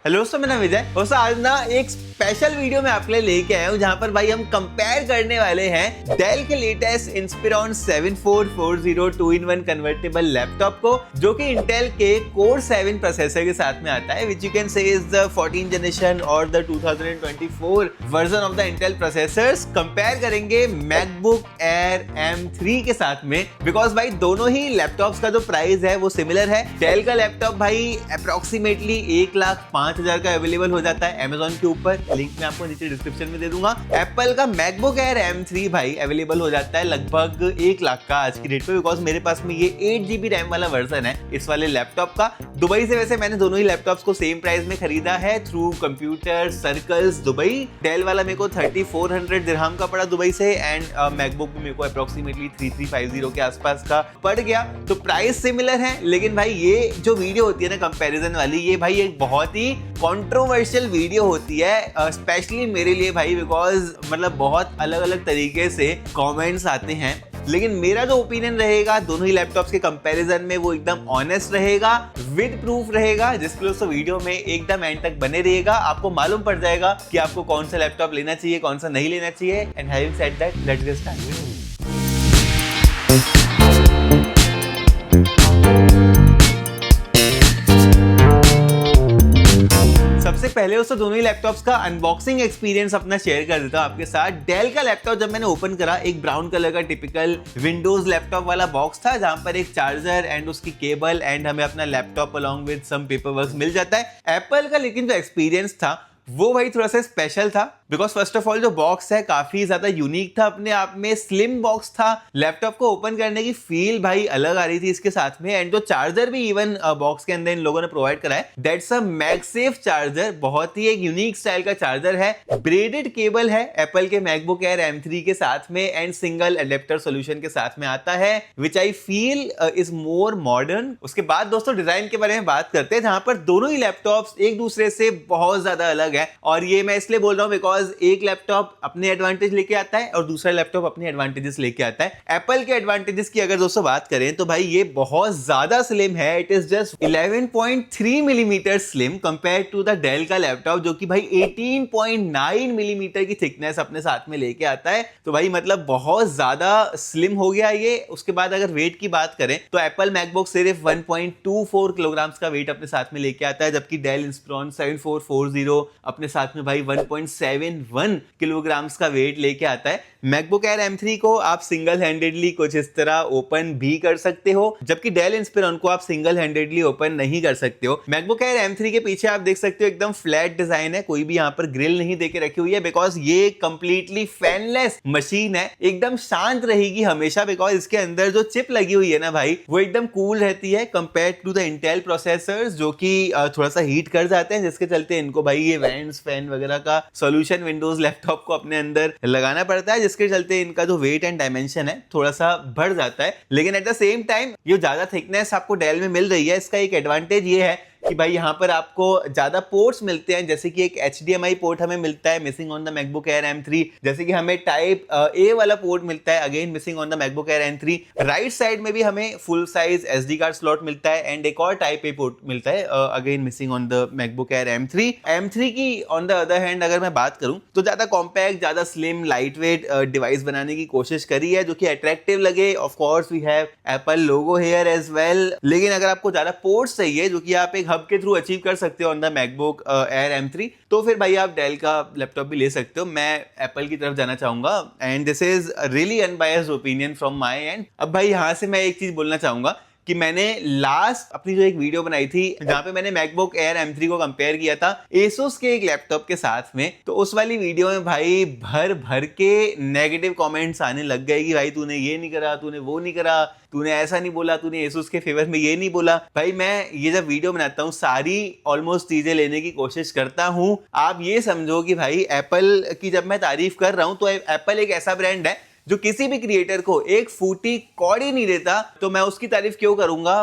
Hello दोस्तों, मेरा नाम विजय। दोस्तों आज ना एक स्पेशल वीडियो मैं आपके लिए लेके आया हूँ जहाँ पर भाई हम कंपेयर करने वाले हैं डेल के latest Inspiron 7440 2-in-1 convertible laptop को, जो कि इंटेल के कोर 7 प्रोसेसर के साथ में आता है, which you can say is the 14th generation और the 2024 version of the Intel processors. Compare करेंगे मैकबुक एयर M3 के साथ में, बिकॉज भाई दोनों ही लैपटॉप्स का जो प्राइस है वो सिमिलर है। डेल का लैपटॉप भाई अप्रोक्सीमेटली 1,05,000 का अवेलेबल हो जाता है अमेजोन के ऊपर, लिंक मैं आपको नीचे डिस्क्रिप्शन में दे दूंगा। एप्पल का मैकबुक एयर M3 भाई अवेलेबल हो जाता है लगभग 1 लाख का आज की डेट पे, बिकॉज मेरे पास में ये 8GB रैम वाला वर्जन है इस वाले लैपटॉप का। दुबई से वैसे मैंने दोनों ही लैपटॉप्स को सेम प्राइस में खरीदा है through computer circles Dubai. Dell वाला मेरे को 3400 दिरहम का पड़ा दुबई से, एंड मैकबुक भी मेरे को अप्रोक्सीमेटली 3350 के आसपास का पड़ गया। तो प्राइस सिमिलर है, लेकिन भाई ये जो वीडियो होती है ना कंपैरिजन वाली, ये भाई एक बहुत ही कंट्रोवर्शियल वीडियो होती है, स्पेशली मेरे लिए भाई, बिकॉज मतलब बहुत अलग अलग तरीके से कमेंट्स आते हैं। लेकिन मेरा जो ओपिनियन रहेगा दोनों ही लैपटॉप्स के कंपैरिजन में वो एकदम ऑनेस्ट रहेगा, विद प्रूफ रहेगा, जिसके लिए वीडियो में एकदम एंड तक बने रहिएगा। आपको मालूम पड़ जाएगा कि आपको कौन सा लैपटॉप लेना चाहिए, कौन सा नहीं लेना चाहिए। And having said that, let's get started. सबसे पहले दोस्तों दोनों ही लैपटॉप्स का अनबॉक्सिंग एक्सपीरियंस अपना शेयर कर देता हूं आपके साथ। डेल का लैपटॉप जब मैंने ओपन करा, एक ब्राउन कलर का टिपिकल विंडोज लैपटॉप वाला बॉक्स था, जहां पर एक चार्जर एंड उसकी केबल एंड हमें अपना laptop along with some paper work मिल जाता है। एप्पल का लेकिन जो एक्सपीरियंस था वो भाई थोड़ा सा स्पेशल था, बिकॉज फर्स्ट ऑफ ऑल जो बॉक्स है काफी ज्यादा यूनिक था अपने आप में, स्लिम बॉक्स था। लैपटॉप को ओपन करने की फील भाई अलग आ रही थी इसके साथ में, एंड जो चार्जर भी इवन बॉक्स के अंदर इन लोगों ने प्रोवाइड करा है, दैट्स अ मैगसेफ चार्जर। बहुत ही एक यूनिक स्टाइल का चार्जर है। ब्रेडेड केबल है एप्पल के मैकबुक एयर M3 के साथ में, एंड सिंगल अडेप्टर सोल्यूशन के साथ में आता है, which I feel is more modern. उसके बाद दोस्तों डिजाइन के बारे में बात करते हैं, जहां पर दोनों ही लैपटॉप्स एक दूसरे से बहुत ज्यादा अलग है। और ये मैं इसलिए बोल रहा हूं बिकॉज एक लैपटॉप अपने एडवांटेज लेके आता है और दूसरा लैपटॉप अपने एडवांटेजेस लेके आता है। एप्पल के एडवांटेजेस की अगर दोस्तों बात करें तो भाई ये बहुत ज्यादा स्लिम है। It is just 11.3 millimetre slim compare to the Dell का लैपटॉप, जो कि भाई 18.9 मिलीमीटर की थिकनेस अपने साथ में लेके आता है। तो भाई मतलब बहुत ज्यादा स्लिम हो गया ये। उसके बाद अगर वेट की बात करें तो एप्पल मैकबुक सिर्फ 1.24 किलोग्राम का वेट अपने साथ में लेके आता है, जबकि डेल इंस्पिरॉन 7440 अपने साथ में भाई 1.71 किलोग्राम का वेट लेके आता है। मैकबुक एयर M3 को आप सिंगल हैंडेडली कुछ इस तरह ओपन भी कर सकते हो, जबकि डेल इंस्पिरॉन को आप सिंगल हैंडेडली ओपन नहीं कर सकते हो। मैकबुक एयर M3 के पीछे आप देख सकते हो एकदम फ्लैट डिजाइन है, कोई भी यहाँ पर ग्रिल नहीं देके रखी हुई है, बिकॉज ये कंप्लीटली फैनलेस मशीन है, एकदम शांत रहेगी हमेशा, बिकॉज इसके अंदर जो चिप लगी हुई है ना भाई, वो एकदम कूल रहती है compare to the Intel processors, जो कि थोड़ा सा हीट कर जाते हैं, जिसके चलते इनको भाई ये वेंट्स फैन वगैरह का सॉल्यूशन विंडोज लैपटॉप को अपने अंदर लगाना पड़ता है, जिसके चलते इनका जो वेट एंड डायमेंशन है थोड़ा सा बढ़ जाता है। लेकिन एट द सेम टाइम ये ज्यादा थिकनेस आपको डेल में मिल रही है, इसका एक एडवांटेज ये है कि भाई यहाँ पर आपको ज्यादा पोर्ट्स मिलते हैं, जैसे कि एक HDMI पोर्ट हमें मिलता है missing on the MacBook Air M3, जैसे कि हमें टाइप A वाला पोर्ट मिलता है, again missing on the MacBook Air M3। Right side में भी हमें full size SD card slot मिलता है, एंड एक और टाइप A पोर्ट मिलता है, again missing on the MacBook Air M3। M3 की ऑन द अदर हैंड अगर मैं बात करूं तो ज्यादा कॉम्पैक्ट, ज्यादा स्लिम, लाइट वेट डिवाइस बनाने की कोशिश करी है, जो कि अट्रैक्टिव लगे। Of course we have Apple logo here as well, लेकिन अगर आपको ज्यादा पोर्ट्स चाहिए जो कि आप एक हब के थ्रू अचीव कर सकते हो on the MacBook Air M3, तो फिर भाई आप डेल का लैपटॉप भी ले सकते हो। मैं एप्पल की तरफ जाना चाहूंगा, and this is really unbiased opinion from my and. अब भाई यहां से मैं एक चीज बोलना चाहूंगा कि मैंने लास्ट अपनी जो एक वीडियो बनाई थी जहां पे मैंने मैकबुक एयर M3 को कंपेयर किया था Asus के एक लैपटॉप के साथ में, तो उस वाली वीडियो में भाई भर भर के नेगेटिव कमेंट्स आने लग गए कि भाई तूने ये नहीं करा, तूने वो नहीं करा, तूने ऐसा नहीं बोला, तूने Asus के फेवर में ये नहीं बोला। भाई मैं ये जब वीडियो बनाता हूँ सारी ऑलमोस्ट चीजें लेने की कोशिश करता हूँ। आप ये समझो कि भाई एप्पल की जब मैं तारीफ कर रहा हूँ तो एप्पल एक ऐसा ब्रांड है जो किसी भी क्रिएटर को एक फूटी कौड़ी नहीं देता, तो मैं उसकी तारीफ क्यों करूंगा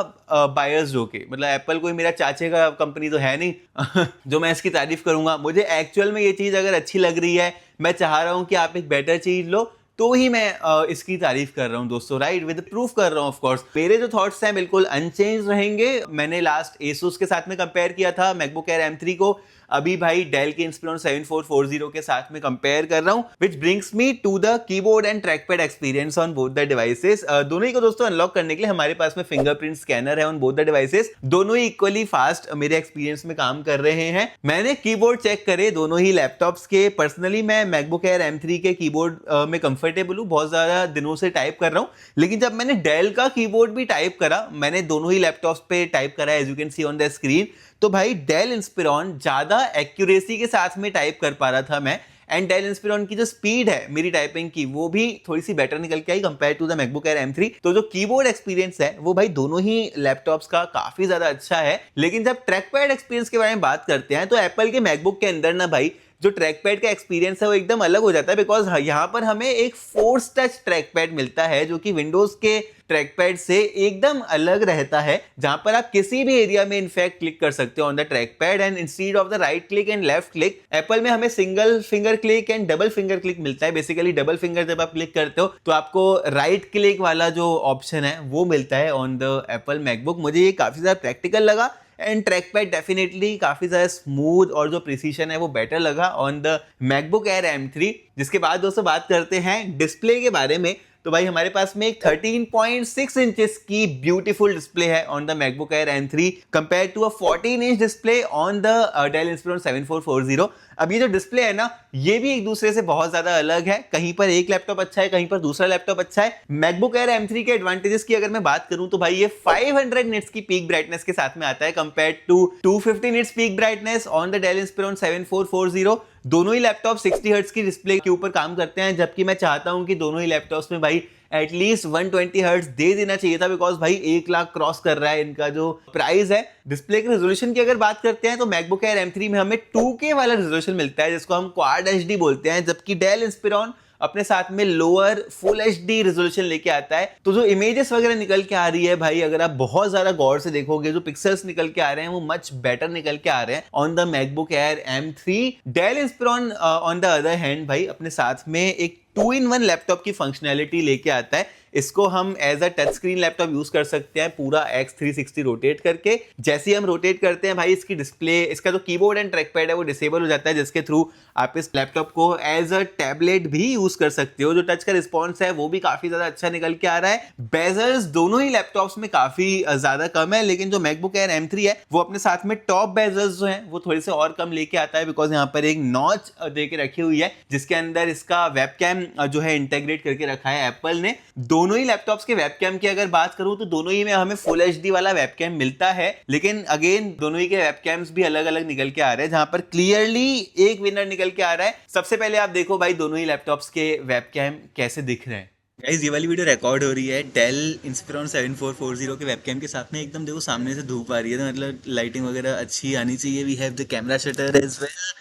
बायर्स होके। मतलब एप्पल कोई मेरा चाचे का कंपनी तो है नहीं जो मैं इसकी तारीफ करूंगा। मुझे एक्चुअल में ये चीज अगर अच्छी लग रही है, मैं चाह रहा हूं कि आप एक बेटर चीज लो, तो ही मैं इसकी तारीफ कर रहा हूँ दोस्तों, राइट, विद प्रूफ कर रहा हूँ। ऑफ कोर्स मेरे जो थॉट्स हैं बिल्कुल अनचेंज रहेंगे। मैंने लास्ट Asus के साथ में कंपेयर किया था मैकबुक एयर M3 को, अभी भाई डेल के इंस्पिरॉन 7440 के साथ में कंपेयर कर रहा हूं, which brings me to the keyboard and trackpad experience on both the devices. दोनों ही को दोस्तों अनलॉक करने के लिए हमारे पास में फिंगरप्रिंट स्कैनर है ऑन बोथ द डिवाइसेस। दोनों ही इक्वली फास्ट मेरे एक्सपीरियंस में काम कर रहे हैं। मैंने कीबोर्ड चेक करे दोनों ही लैपटॉप्स के। पर्सनली मैं मैकबुक एयर M3 के कीबोर्ड में कंफर्टेबल हूँ, बहुत ज्यादा दिनों से टाइप कर रहा हूँ। लेकिन जब मैंने डेल का कीबोर्ड भी टाइप करा, मैंने दोनों ही लैपटॉप्स पे टाइप करा as you can see on the screen, तो भाई डेल इंस्पिरॉन ज्यादा एक्यूरेसी के साथ में टाइप कर पा रहा था मैं। एंड डेल इंस्पिरॉन की जो स्पीड है मेरी टाइपिंग की, वो भी थोड़ी सी बेटर निकल के आई compare to the MacBook Air M3। तो जो कीबोर्ड एक्सपीरियंस है वो भाई दोनों ही लैपटॉप्स का काफी ज्यादा अच्छा है। लेकिन जब ट्रैक पैड एक्सपीरियंस के बारे में बात करते हैं तो एप्पल के मैकबुक के अंदर ना भाई जो ट्रैक पैड का एक्सपीरियंस है वो एकदम अलग हो जाता है, बिकॉज यहाँ पर हमें एक फोर्स टच ट्रैक पैड मिलता है जो कि विंडोज के ट्रैक पैड से एकदम अलग रहता है, जहां पर आप किसी भी एरिया में इनफैक्ट क्लिक कर सकते हो on the track pad and instead of the right click and left click. Apple में हमें single finger click and double finger click मिलता है। बेसिकली डबल फिंगर जब आप क्लिक करते हो तो आपको राइट क्लिक वाला जो ऑप्शन है वो मिलता है ऑन द एप्पल मैकबुक। मुझे ये काफी ज्यादा प्रैक्टिकल लगा एंड ट्रैक पैड डेफिनेटली काफी ज्यादा स्मूथ और जो प्रिसीशन है वो बेटर लगा on the MacBook Air M3। जिसके बाद दोस्तों बात करते हैं डिस्प्ले के बारे में। तो भाई हमारे पास में एक 13.6 इंचेस की ब्यूटीफुल डिस्प्ले है on the MacBook Air M3 compare to a 14 inch display on the Dell Inspiron 7440। अब ये जो डिस्प्ले है ना, ये भी एक दूसरे से बहुत ज्यादा अलग है। कहीं पर एक लैपटॉप अच्छा है, कहीं पर दूसरा लैपटॉप अच्छा है। मैकबुक एयर M3 के एडवांटेजेस की अगर मैं बात करूं तो भाई ये 500 निट्स की पीक ब्राइटनेस के साथ में आता है compare to 250 nits peak brightness on the Dell Inspiron 7440। दोनों ही लैपटॉप 60 हर्ट्ज की डिस्प्ले के ऊपर काम करते हैं, जबकि मैं चाहता हूं कि दोनों ही लैपटॉप्स में भाई एटलीस्ट 120 हर्ट्ज दे देना चाहिए था, बिकॉज भाई 1 लाख क्रॉस कर रहा है इनका जो प्राइस है। डिस्प्ले के रेजोल्यूशन की अगर बात करते हैं तो मैकबुक एयर M3 में हमें 2K वाला रेजोल्यूशन मिलता है जिसको हम क्वाड HD बोलते हैं, जबकि डेल इंस्पिरॉन अपने साथ में लोअर फुल HD रेजोल्यूशन लेके आता है। तो जो इमेजेस वगैरह निकल के आ रही है भाई, अगर आप बहुत ज्यादा गौर से देखोगे, जो पिक्सल्स निकल के आ रहे हैं वो मच बेटर निकल के आ रहे हैं on the MacBook Air M3। Dell Inspiron on the other hand भाई अपने साथ में एक 2-in-1 लैपटॉप की फंक्शनैलिटी लेके आता है। इसको हम as a touch screen laptop use कर सकते हैं पूरा X360 रोटेट करके। जैसे ही हम रोटेट करते हैं भाई इसकी डिस्प्ले, इसका जो कीबोर्ड एंड ट्रैक पैड है वो डिसेबल हो जाता है, जिसके थ्रू आप इस लैपटॉप को एज अ टैबलेट भी यूज कर सकते हो। जो टच का रिस्पॉन्स है वो भी काफी ज्यादा अच्छा निकल के आ रहा है। बेजल्स दोनों ही लैपटॉप्स में काफी ज्यादा कम है, लेकिन जो मैकबुक एयर M3 है वो अपने साथ में टॉप बेजल्स जो हैं वो थोड़े से और कम लेके आता है, बिकॉज यहाँ पर एक नॉच दे के रखी हुई है जिसके अंदर इसका वेबकैम जो है इंटीग्रेट करके रखा है एप्पल ने। दोनों ही लैपटॉप्स के वेबकैम की अगर बात करूं तो दोनों ही में हमें फुल HD वाला वेबकैम मिलता है, लेकिन अगेन दोनों ही के वेबकैम्स भी अलग अलग निकल के आ रहे हैं, जहां पर क्लियरली एक विनर निकल के आ रहा है। सबसे पहले आप देखो भाई दोनों ही लैपटॉप्स के वेबकैम कैसे दिख रहे हैं। गाइस ये वाली वीडियो रिकॉर्ड हो रही है डेल इंस्पिरॉन 7440 के वेबकैम के साथ में। एकदम देखो सामने से धूप आ रही है, तो मतलब लाइटिंग वगैरह अच्छी आनी चाहिए। We have the camera shutter as well.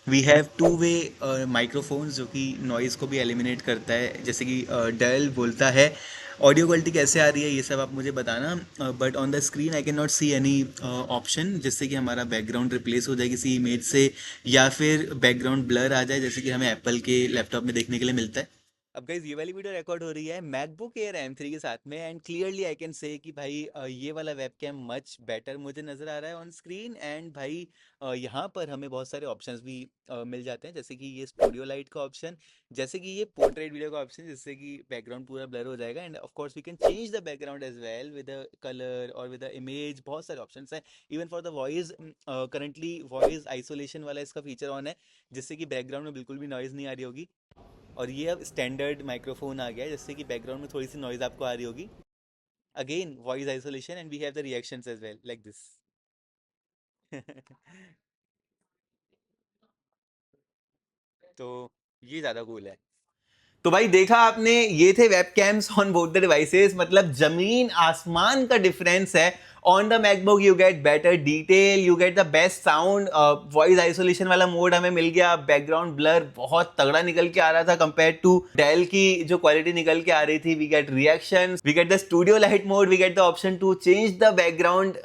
We have 2-वे माइक्रोफोन्स जो कि नॉइज़ को भी एलिमिनेट करता है, जैसे कि डेल बोलता है। ऑडियो क्वालिटी कैसे आ रही है ये सब आप मुझे बताना, but on the screen I can not see any option जिससे कि हमारा बैकग्राउंड रिप्लेस हो जाए किसी इमेज से, या फिर बैकग्राउंड ब्लर आ जाए जैसे कि हमें एप्पल के लैपटॉप में देखने के लिए मिलता है। अब गाइज ये वाली वीडियो रिकॉर्ड हो रही है मैकबुक एयर M3 के साथ में, and clearly I can say कि भाई ये वाला वेबकैम मच बेटर मुझे नज़र आ रहा है ऑन स्क्रीन। एंड भाई यहाँ पर हमें बहुत सारे ऑप्शंस भी मिल जाते हैं, जैसे कि ये स्टूडियो लाइट का ऑप्शन, जैसे कि ये पोर्ट्रेट वीडियो का ऑप्शन जिससे कि बैकग्राउंड पूरा ब्लर हो जाएगा। And of course we can change the background as well with the colour और विद द इमेज। बहुत सारे ऑप्शंस हैं। Even for the voice, currently voice isolation वाला इसका फीचर ऑन है, जिससे कि बैकग्राउंड में बिल्कुल भी नॉइज़ नहीं आ रही होगी। और ये अब स्टैंडर्ड माइक्रोफोन आ गया है, जिससे कि बैकग्राउंड में थोड़ी सी नॉइज आपको आ रही होगी। Again voice isolation, and we have the reactions as well like this. तो ये ज़्यादा कूल है। तो भाई देखा आपने, ये थे वेबकैम्स ऑन बोथ द डिवाइसेस। मतलब जमीन आसमान का डिफरेंस है। On the MacBook you get better detail, you get the best sound. Voice isolation वाला मोड हमें मिल गया। बैकग्राउंड ब्लर बहुत तगड़ा निकल के आ रहा था कंपेयर टू डेल की जो क्वालिटी निकल के आ रही थी। We get reactions, we get the studio light mode, we get the option to change the background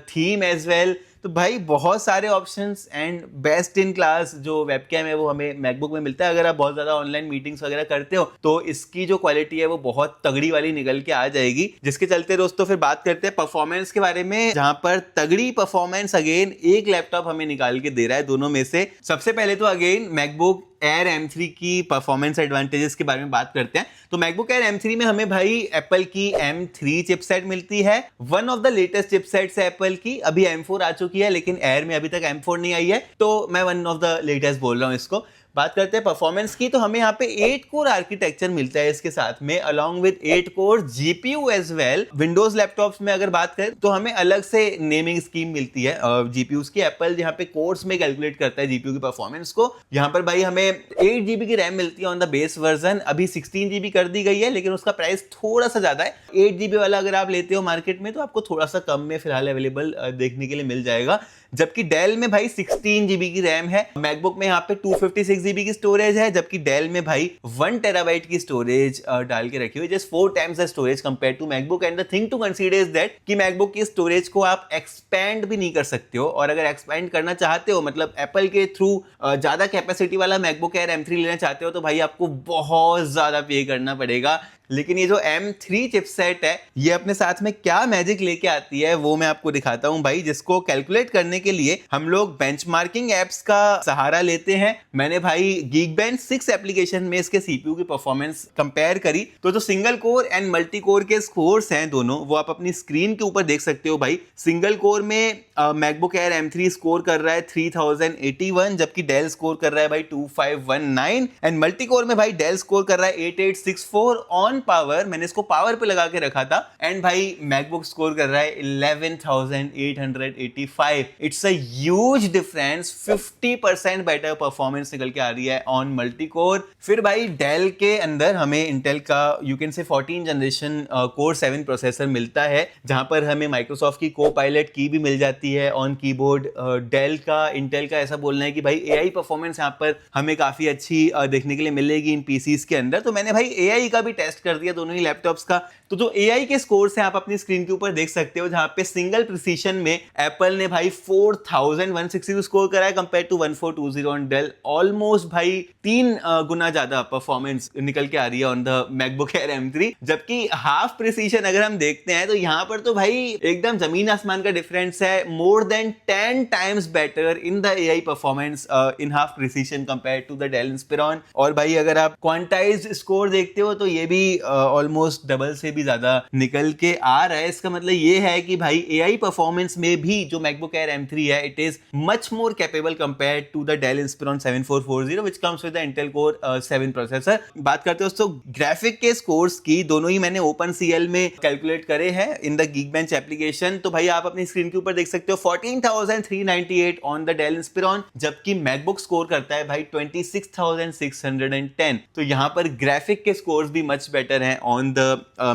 theme as well. तो भाई बहुत सारे options and best in class जो वेबकैम है वो हमें मैकबुक में मिलता है। अगर आप बहुत ज़्यादा ऑनलाइन मीटिंग्स वगैरह करते हो तो इसकी जो क्वालिटी है वो बहुत तगड़ी वाली निकल के आ जाएगी। जिसके चलते दोस्तों फिर बात करते हैं परफॉर्मेंस के बारे में, जहां पर तगड़ी परफॉर्मेंस अगेन एक लैपटॉप हमें निकाल के दे रहा है दोनों में से। सबसे पहले तो अगेन मैकबुक एयर M3 की परफॉर्मेंस एडवांटेजेस के बारे में बात करते हैं। तो मैकबुक एयर M3 में हमें भाई एप्पल की M3 चिपसेट मिलती है, one of the latest chipsets है एप्पल की। अभी M4 आ चुकी है लेकिन एयर में अभी तक M4 नहीं आई है, तो मैं वन ऑफ द लेटेस्ट बोल रहा हूँ इसको। बात करते हैं परफॉर्मेंस की, तो हमें यहाँ पे 8 कोर आर्किटेक्चर मिलता है इसके साथ में, along with 8 core GPU as well. Windows laptops में अगर बात करें तो हमें अलग से नेमिंग स्कीम मिलती है जीपीयूज की। एप्पल यहाँ पे कोर्स में कैलकुलेट करता है जीपीयू की परफॉर्मेंस को। यहाँ पर भाई हमें 8 GB की रैम मिलती है ऑन द बेस वर्जन, अभी 16 GB कर दी गई है लेकिन उसका प्राइस थोड़ा सा ज्यादा है। 8 GB वाला अगर आप लेते हो मार्केट में तो आपको थोड़ा सा कम में फिलहाल अवेलेबल देखने के लिए मिल जाएगा। जबकि डेल में भाई 16 GB की रैम है, मैकबुक में यहाँ पे 256 GB की स्टोरेज है, जबकि डेल में भाई 1 TB की स्टोरेज डाल के रखी हुई, just 4 times the storage compare to MacBook. And the thing to consider is that कि मैकबुक की स्टोरेज को आप एक्सपेंड भी नहीं कर सकते हो, और अगर एक्सपेंड करना चाहते हो मतलब एप्पल के थ्रू ज्यादा कैपेसिटी वाला मैकबुक एयर M3 लेना चाहते हो तो भाई आपको बहुत ज्यादा पे करना पड़ेगा। लेकिन ये जो M3 चिपसेट है ये अपने साथ में क्या मैजिक लेके आती है वो मैं आपको दिखाता हूं भाई, जिसको कैलकुलेट करने के लिए हम लोग बेंचमार्किंग एप्स का सहारा लेते हैं। मैंने भाई Geekbench 6 एप्लीकेशन में इसके CPU की परफॉर्मेंस कंपेयर करी, तो जो single core and multi core के स्कोर्स हैं दोनों वो आप अपनी स्क्रीन के ऊपर देख सकते हो भाई। सिंगल कोर में मैकबुक एयर M3 स्कोर कर रहा है 3081, जबकि डेल स्कोर कर रहा है भाई 2519, एंड मल्टी कोर में भाई डेल स्कोर कर रहा है 8864 ऑन पावर। मैंने इसको पावर पे लगा के रखा था, एंड भाई मैकबुक स्कोर कर रहा है 11885। It's a huge difference, 50% better performance निकल के आ रही है ऑन मल्टी कोर। फिर भाई डेल के अंदर हमें इंटेल का यू कैन से 14 जनरेशन कोर 7 प्रोसेसर मिलता है, जहां पर हमें माइक्रोसॉफ्ट की कोपायलट की भी मिल जाती है ऑन कीबोर्ड। डेल का इंटेल का ऐसा बोलना है कि भाई एआई परफॉर्मेंस यहाँ पर हमें काफी अच्छी देखने के लिए मिलेगी इन पीसीज के अंदर। तो मैंने भाई एआई का भी टेस्ट कर दिया दोनों ही लैपटॉप्स का। तो जो एआई के स्कोर्स हैं आप अपनी स्क्रीन के ऊपर देख सकते हो, जहां पे सिंगल प्रिसीशन में एप्पल ने भाई 4160 स्कोर करा है compare to 1420 on Dell. Almost भाई 3 गुना ज्यादा परफॉर्मेंस निकल के आ रही है on the MacBook Air M3। जबकि हाफ प्रिसीशन अगर हम देखते हैं तो यहां पर तो भाई एकदम जमीन आसमान का डिफरेंस है, more than 10 times better in the AI performance in half precision compare to the Dell Inspiron. और भाई अगर आप क्वांटाइज्ड स्कोर देखते हो तो ये भी ऑलमोस्ट डबल से भी ज्यादा निकल के आ रहा है। इसका मतलब ये है कि भाई एआई परफॉर्मेंस में भी जो मैकबुक एयर M3 है it is much more capable compare to the Dell Inspiron 7440 which comes with the Intel core 7 processor. बात करते हैं दोस्तों ग्राफिक के स्कोर्स की, दोनों ही मैंने OpenCL में कैलकुलेट करे हैं इन द Geekbench एप्लीकेशन। तो भाई आप अपनी स्क्रीन के ऊपर देख सकते हो 14398 ऑन द डेल इंस्पिरॉन, जबकि मैकबुक स्कोर करता है भाई 26610। तो यहां पर ग्राफिक के स्कोर्स भी मच बेटर हैं ऑन द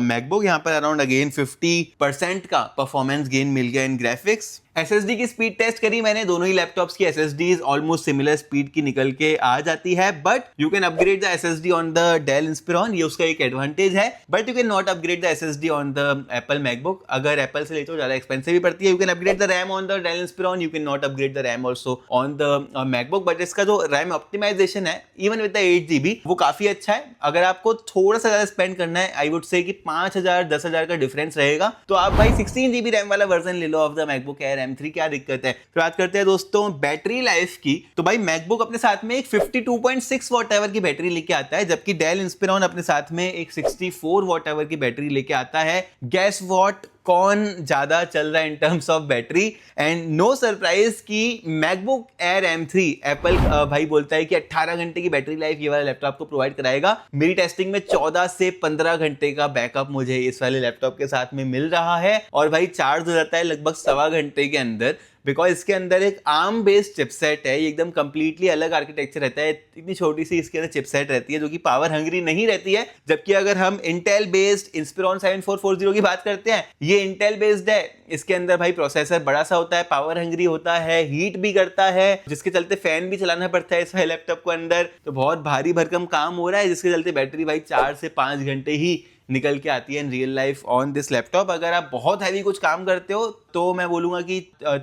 मैकबुक। यहां पर अराउंड अगेन 50% का परफॉर्मेंस गेन मिल गया इन ग्राफिक्स। एसएसडी की स्पीड टेस्ट करी मैंने, दोनों ही लैपटॉप्स की एसएसडीज ऑलमोस्ट सिमिलर स्पीड की निकल के आ जाती है, but you can upgrade the SSD on the Dell Inspiron, ये उसका एक एडवांटेज है। But you can not upgrade the SSD on the Apple MacBook. अगर एप्पल से लेते हो ज्यादा एक्सपेंसिव भी पड़ती है। You can upgrade the RAM on the Dell Inspiron, you can not upgrade the RAM also on the MacBook. But इसका जो रैम ऑप्टिमाइजेशन है इवन विद द 8 GB वो काफी अच्छा है। अगर आपको थोड़ा सा ज्यादा स्पेंड करना है, आई वुड से कि 5000 10,000 का डिफरेंस रहेगा, तो आप भाई 16 GB रैम वाला वर्जन ले लो of the MacBook Air M3, क्या दिक्कत है। फिर बात करते हैं दोस्तों बैटरी लाइफ की, तो भाई मैकबुक अपने साथ में एक 52.6 वॉट आवर की बैटरी लेके आता है, जबकि डेल इंस्पिरॉन अपने साथ में एक 64 वॉट आवर की बैटरी लेके आता है। गैस वॉट कौन ज्यादा चल रहा है in terms of battery? And no surprise कि मैकबुक एयर M3 एप्पल भाई बोलता है कि 18 घंटे की बैटरी लाइफ ये वाला लैपटॉप को प्रोवाइड कराएगा। मेरी टेस्टिंग में 14 से 15 घंटे का बैकअप मुझे इस वाले लैपटॉप के साथ में मिल रहा है, और भाई चार्ज हो जाता है लगभग 1.25 घंटे के अंदर, बिकॉज इसके अंदर एक ARM बेस्ड चिपसेट है। ये एकदम कंप्लीटली अलग आर्किटेक्चर रहता है, इतनी छोटी सी इसके अंदर चिपसेट रहती है जो कि पावर हंग्री नहीं रहती है। जबकि अगर हम इंटेल बेस्ड इंस्पिरॉन 7440 की बात करते हैं, ये इंटेल बेस्ड है, इसके अंदर भाई प्रोसेसर बड़ा सा होता है, पावर हंग्री होता है, हीट भी करता है, जिसके चलते फैन भी चलाना पड़ता है इस लैपटॉप को अंदर, तो बहुत भारी भरकम काम हो रहा है, जिसके चलते बैटरी भाई 4 से 5 घंटे ही निकल के आती है in real life on this laptop. अगर आप बहुत हैवी कुछ काम करते हो तो मैं बोलूँगा कि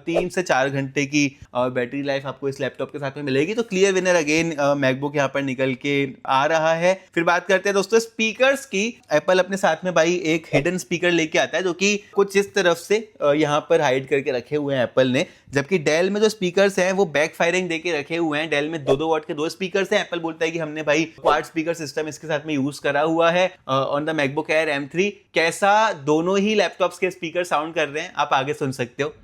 3 से 4 घंटे की बैटरी लाइफ आपको इस लैपटॉप के साथ में मिलेगी। तो क्लियर विनर अगेन मैकबुक यहाँ पर निकल के आ रहा है। फिर बात करते हैं दोस्तों स्पीकर्स की। एप्पल अपने साथ में भाई एक हिडन स्पीकर लेके आता है जो कि कुछ इस तरफ से यहाँ पर हाइड करके रखे हुए हैं एप्पल ने, जबकि डेल में जो स्पीकर्स हैं वो बैक फायरिंग देके रखे हुए हैं। डेल में 2-2 वॉट के 2 स्पीकर्स हैं। एप्पल बोलता है कि हमने भाई क्वाड स्पीकर सिस्टम इसके साथ में यूज करा हुआ है on the MacBook Air M3। कैसा दोनों ही लैपटॉप्स के स्पीकर साउंड कर रहे हैं आप आगे सुन सकते हो।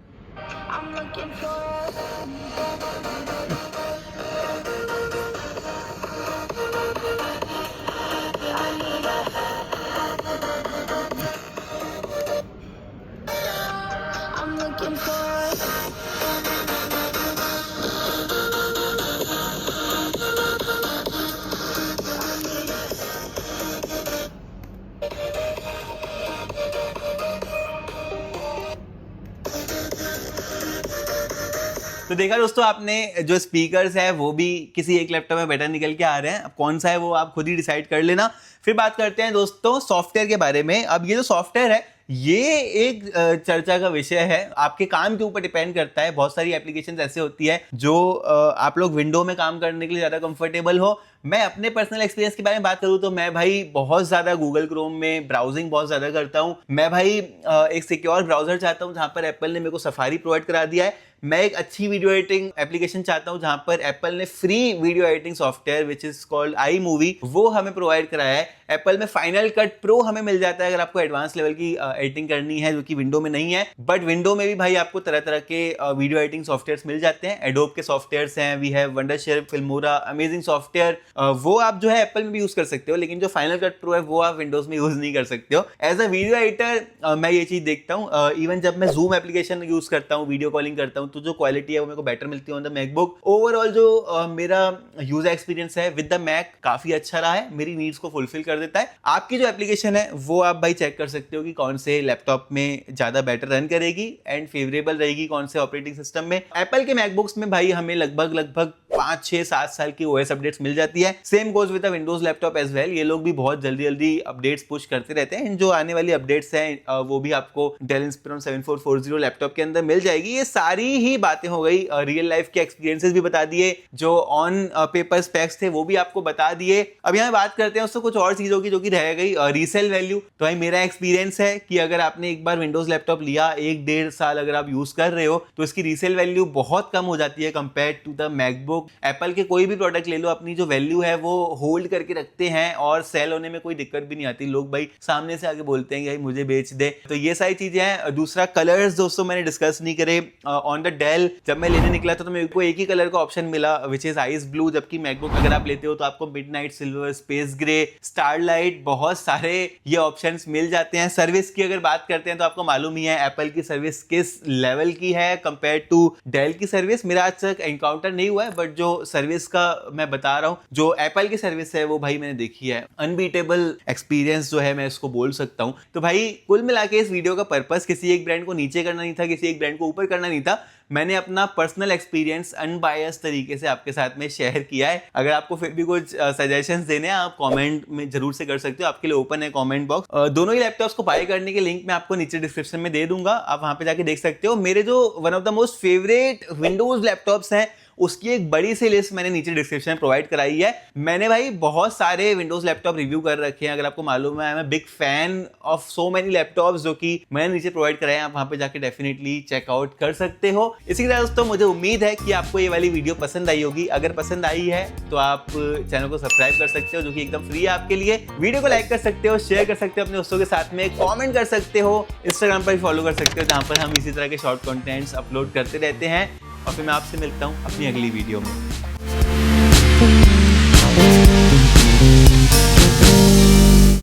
तो देखा दोस्तों आपने, जो स्पीकर्स है वो भी किसी एक लैपटॉप में बेटर निकल के आ रहे हैं। अब कौन सा है वो आप खुद ही डिसाइड कर लेना। फिर बात करते हैं दोस्तों सॉफ्टवेयर के बारे में। अब ये जो सॉफ्टवेयर है ये एक चर्चा का विषय है, आपके काम के ऊपर डिपेंड करता है। बहुत सारी एप्लीकेशंस ऐसे होती है जो आप लोग विंडो में काम करने के लिए ज़्यादा कंफर्टेबल हो। मैं अपने पर्सनल एक्सपीरियंस के बारे में बात करूँ तो मैं भाई बहुत ज़्यादा गूगल क्रोम में ब्राउजिंग बहुत ज़्यादा करता हूँ। मैं भाई एक सिक्योर ब्राउजर चाहता हूँ जहाँ पर एप्पल ने मेरे को सफारी प्रोवाइड करा दिया है। मैं एक अच्छी वीडियो एडिटिंग एप्लीकेशन चाहता हूँ जहाँ पर एप्पल ने free video editing software which is called iMovie वो हमें प्रोवाइड कराया है। एप्पल में फाइनल कट प्रो हमें मिल जाता है अगर आपको एडवांस लेवल की एडिटिंग करनी है, जो कि विंडो में नहीं है। बट विंडो में भी भाई आपको तरह तरह के वीडियो एडिटिंग सॉफ्टवेयर्स मिल जाते हैं। एडोब के सॉफ्टवेयर्स हैं, we have Wondershare, Filmora, amazing software, वो आप जो है एप्पल में भी यूज कर सकते हो। लेकिन जो फाइनल कट प्रो है वो आप विंडोज में यूज नहीं कर सकते हो। एज अ वीडियो एडिटर मैं ये चीज देखता हूँ। इवन जब मैं जूम एप्लीकेशन यूज करता हूँ, वीडियो कॉलिंग करता हूँ, तो जो क्वालिटी है वो मेरे को बेटर मिलती है ऑन द मैकबुक। ओवरऑल जो मेरा यूजर एक्सपीरियंस है विद द मैक काफी अच्छा रहा है, मेरी नीड्स को फुलफिल कर देता है। आपकी जो एप्लीकेशन है वो आप भाई चेक कर सकते हो कि कौन से लैपटॉप में ज्यादा बेटर रन करेगी एंड फेवरेबल रहेगी कौन से ऑपरेटिंग सिस्टम में। एप्पल के मैकबुक्स में भाई हमें लगभग 5, 6, 7 साल की OS अपडेट्स मिल जाती है। Same goes with the Windows laptop as well. ये लोग भी बहुत जल्दी अपडेट्स पुश करते रहते हैं। जो आने वाली अपडेट्स हैं वो भी आपको डेल इंस्पिरॉन 7440 लैपटॉप के अंदर मिल जाएगी। ये सारी ही बातें हो गई। रियल लाइफ के एक्सपीरियंसेस भी बता दिए, जो ऑन पेपर स्पेक्स थे वो भी आपको बता दिए। अब यहाँ बात करते हैं उससे कुछ और चीजों की जो कि रह गई रीसेल वैल्यू। तो भाई मेरा एक्सपीरियंस है कि अगर आपने एक बार विंडोज लैपटॉप लिया, 1-1.5 साल अगर आप यूज कर रहे हो तो इसकी रीसेल वैल्यू बहुत कम हो जाती है compare to the MacBook. Apple के कोई भी प्रोडक्ट ले लो, अपनी जो वैल्यू है वो होल्ड करके रखते हैं और सेल होने में कोई दिक्कत भी नहीं आती। लोग भाई सामने से आके बोलते हैं कि भाई मुझे बेच दे। तो ये सारी चीजें हैं। दूसरा कलर्स दोस्तों मैंने डिस्कस नहीं करे। ऑन द डेल जब मैं लेने निकला था तो मेरे को एक ही कलर का ऑप्शन मिला विच इज आइस ब्लू, जबकि मैकबुक अगर आप लेते हो तो आपको midnight silver, space grey, starlight, बहुत सारे ये ऑप्शंस मिल जाते हैं। सर्विस की अगर बात करते हैं तो आपको मालूम ही है एप्पल की सर्विस किस लेवल की है कंपेयर टू डेल की सर्विस। मेरा आज तक एनकाउंटर नहीं हुआ है, बट जो सर्विस का मैं बता रहा हूँ, जो एप्पल की सर्विस है वो भाई मैंने देखी है। अनबीटेबल एक्सपीरियंस जो है मैं इसको बोल सकता हूँ। तो भाई कुल मिला के इस वीडियो का पर्पस किसी एक ब्रांड को नीचे करना नहीं था, किसी एक ब्रांड को ऊपर करना नहीं था। मैंने अपना पर्सनल एक्सपीरियंस अनबायस तरीके से आपके साथ में शेयर किया है। अगर आपको फिर भी कुछ सजेशंस देने हैं आप कमेंट में जरूर से कर सकते हो, आपके लिए ओपन है कमेंट बॉक्स। दोनों ही लैपटॉप्स को बाय करने के लिंक मैं आपको नीचे डिस्क्रिप्शन में दे दूंगा, आप वहां पे जाके देख सकते हो। मेरे जो one of the most favourite Windows laptops हैं उसकी एक बड़ी सी लिस्ट मैंने नीचे डिस्क्रिप्शन में प्रोवाइड कराई है। मैंने भाई बहुत सारे विंडोज लैपटॉप रिव्यू कर रखे हैं, अगर आपको मालूम है। I am big fan of so many laptops जो कि मैंने नीचे प्रोवाइड कराए हैं, आप वहां पे जाके डेफिनेटली चेकआउट कर सकते हो। इसी तरह दोस्तों मुझे उम्मीद है कि आपको ये वाली वीडियो पसंद आई होगी। अगर पसंद आई है तो आप चैनल को सब्सक्राइब कर सकते हो, जो कि एकदम फ्री है आपके लिए। वीडियो को लाइक कर सकते हो, शेयर कर सकते हो अपने दोस्तों के साथ में, कॉमेंट कर सकते हो, इंस्टाग्राम पर भी फॉलो कर सकते हो जहां पर हम इसी तरह के शॉर्ट कंटेंट्स अपलोड करते रहते हैं। और फिर मैं आपसे मिलता हूँ अपनी अगली वीडियो में।